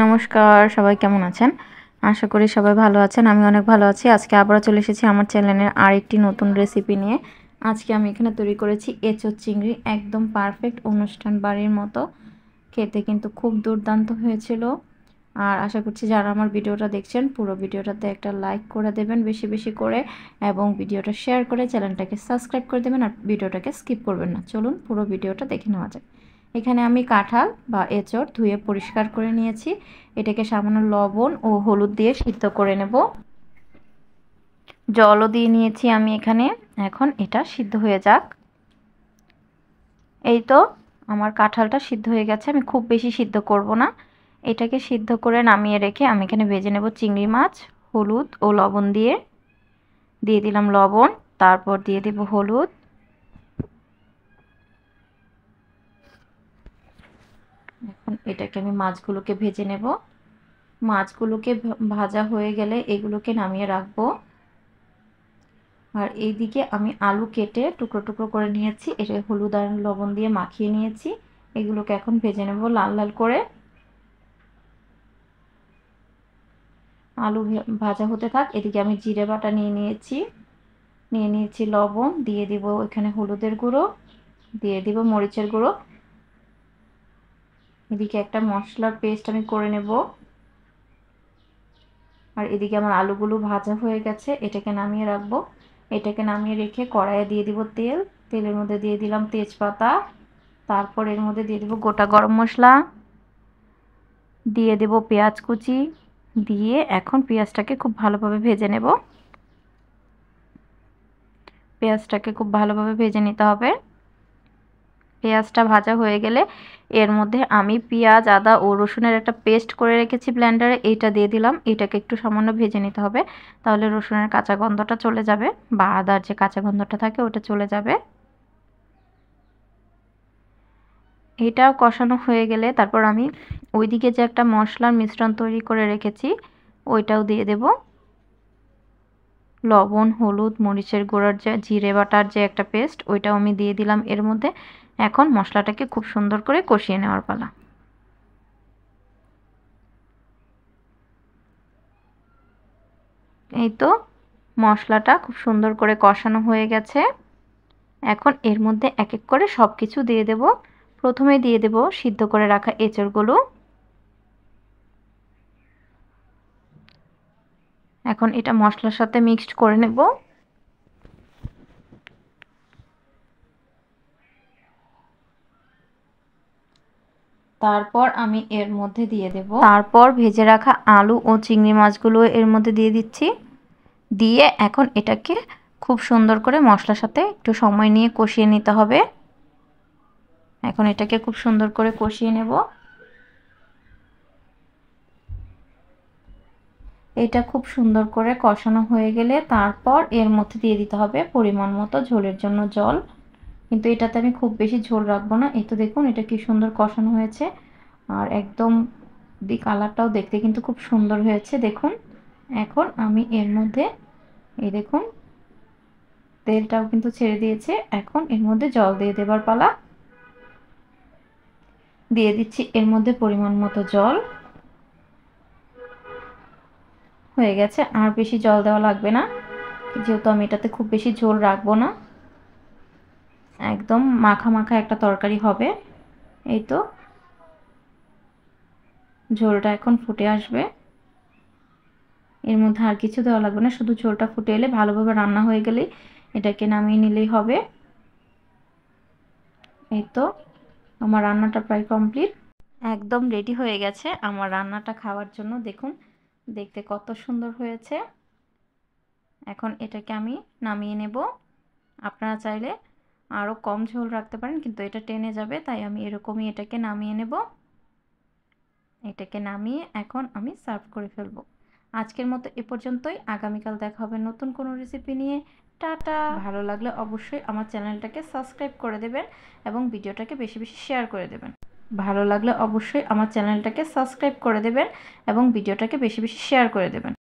নমস্কার, সবাই কেমন আছেন? আশা করি সবাই ভালো আছেন। আমি অনেক ভালো আছি। আজকে আবারও চলে এসেছি আমার চ্যানেলের আরেকটি নতুন রেসিপি নিয়ে। আজকে আমি এখানে তৈরি করেছি এঁচোড় চিংড়ি, একদম পারফেক্ট অনুষ্ঠান বাড়ির মতো। খেতে কিন্তু খুব দুর্দান্ত হয়েছিল। আর আশা করছি যারা আমার ভিডিওটা দেখছেন পুরো ভিডিওটাতে একটা লাইক করে দেবেন বেশি বেশি করে, এবং ভিডিওটা শেয়ার করে চ্যানেলটাকে সাবস্ক্রাইব করে দেবেন, আর ভিডিওটাকে স্কিপ করবেন না। চলুন পুরো ভিডিওটা দেখে নেওয়া যাক। এখানে আমি কাঁঠাল বা এঁচোড় ধুয়ে পরিষ্কার করে নিয়েছি। এটাকে সামান্য লবণ ও হলুদ দিয়ে সিদ্ধ করে নেব। জলও দিয়ে নিয়েছি আমি এখানে। এখন এটা সিদ্ধ হয়ে যাক। এই তো আমার কাঁঠালটা সিদ্ধ হয়ে গেছে। আমি খুব বেশি সিদ্ধ করব না। এটাকে সিদ্ধ করে নামিয়ে রেখে আমি এখানে ভেজে নেব চিংড়ি মাছ। হলুদ ও লবণ দিয়ে দিলাম লবণ, তারপর দিয়ে দেব হলুদ। এখন এটাকে আমি মাছগুলোকে ভেজে নেব। মাছগুলোকে ভাজা হয়ে গেলে এগুলোকে নামিয়ে রাখবো। আর এইদিকে আমি আলু কেটে টুকরো টুকরো করে নিয়েছি। এটা হলুদ আর লবণ দিয়ে মাখিয়ে নিয়েছি। এগুলোকে এখন ভেজে নেব লাল লাল করে। আলু ভাজা হতে থাক। এদিকে আমি জিরে বাটা নিয়ে নিয়েছি লবণ, দিয়ে দিব এখানে হলুদের গুঁড়ো, দিয়ে দিব মরিচের গুঁড়ো। এদিকে একটা মশলার পেস্ট আমি করে নেব। আর এদিকে আমার আলুগুলো ভাজা হয়ে গেছে। এটাকে নামিয়ে রাখবো। এটাকে নামিয়ে রেখে কড়াইয়ে দিয়ে দিব তেল। তেলের মধ্যে দিয়ে দিলাম তেজপাতা, তারপর এর মধ্যে দিয়ে দেব গোটা গরম মশলা, দিয়ে দেব পেঁয়াজ কুচি, দিয়ে এখন পেঁয়াজটাকে খুব ভালোভাবে ভেজে নেব। পেঁয়াজটাকে খুব ভালোভাবে ভেজে নিতে হবে। পেঁয়াজটা ভাজা হয়ে গেলে এর মধ্যে আমি পেঁয়াজ আদা ও রসুনের একটা পেস্ট করে রেখেছি ব্লেন্ডারে, এইটা দিয়ে দিলাম। এটাকে একটু সামান্য ভেজে নিতে হবে, তাহলে রসুনের কাঁচা গন্ধটা চলে যাবে, বা আদার যে কাঁচা গন্ধটা থাকে ওটা চলে যাবে। এটাও কষানো হয়ে গেলে তারপর আমি ওইদিকে যে একটা মশলার মিশ্রণ তৈরি করে রেখেছি ওইটাও দিয়ে দেব। লবণ, হলুদ, মরিচের গুঁড়োর যে জিরে বাটার যে একটা পেস্ট ওইটাও আমি দিয়ে দিলাম এর মধ্যে। এখন মশলাটাকে খুব সুন্দর করে কষিয়ে নেওয়ার পালা। এই তো মশলাটা খুব সুন্দর করে কষানো হয়ে গেছে। এখন এর মধ্যে এক এক করে সব কিছু দিয়ে দেব। প্রথমে দিয়ে দেব সিদ্ধ করে রাখা এঁচড়গুলো। এখন এটা মশলার সাথে মিক্সড করে নেব। তারপর আমি এর মধ্যে দিয়ে দেব, তারপর ভেজে রাখা আলু ও চিংড়ি মাছগুলো এর মধ্যে দিয়ে দিচ্ছি। দিয়ে এখন এটাকে খুব সুন্দর করে মশলার সাথে একটু সময় নিয়ে কষিয়ে নিতে হবে। এখন এটাকে খুব সুন্দর করে কষিয়ে নেব। এটা খুব সুন্দর করে কষানো হয়ে গেলে তারপর এর মধ্যে দিয়ে দিতে হবে পরিমাণ মতো ঝোলের জন্য জল। কিন্তু এটাতে আমি খুব বেশি ঝোল রাখবো না। এই তো দেখুন এটা কি সুন্দর কষানো হয়েছে, আর একদম কালারটাও দেখতে কিন্তু খুব সুন্দর হয়েছে দেখুন। এখন আমি এর মধ্যে এই দেখুন তেলটাও কিন্তু ছেড়ে দিয়েছে। এখন এর মধ্যে জল দিয়ে দেবার পালা। দিয়ে দিচ্ছি এর মধ্যে পরিমাণ মতো জল। হয়ে গেছে, আর বেশি জল দেওয়া লাগবে না, যেহেতু আমি এটাতে খুব বেশি ঝোল রাখবো না। একদম মাখা মাখা একটা তরকারি হবে। এই তো ঝোলটা এখন ফুটে আসবে। এর মধ্যে আর কিছু দেওয়া লাগবে না, শুধু ঝোলটা ফুটে এলে ভালোভাবে রান্না হয়ে গেলেই এটাকে নামিয়ে নিলেই হবে। এই তো আমার রান্নাটা প্রায় কমপ্লিট, একদম রেডি হয়ে গেছে আমার রান্নাটা খাওয়ার জন্য। দেখুন দেখতে কত সুন্দর হয়েছে। এখন এটাকে আমি নামিয়ে নেব। আপনারা চাইলে আরও কম ঝোল রাখতে পারেন, কিন্তু এটা টেনে যাবে, তাই আমি এরকমই এটাকে নামিয়ে নেব। এটাকে নামিয়ে এখন আমি সার্ভ করে ফেলবো। আজকের মতো এ পর্যন্তই। আগামীকাল দেখা হবে নতুন কোনো রেসিপি নিয়ে। টাটা। ভালো লাগলে অবশ্যই আমার চ্যানেলটাকে সাবস্ক্রাইব করে দেবেন এবং ভিডিওটাকে বেশি বেশি শেয়ার করে দেবেন। ভালো লাগলে অবশ্যই আমার চ্যানেলটাকে সাবস্ক্রাইব করে দেবেন এবং ভিডিওটাকে বেশি বেশি শেয়ার করে দেবেন।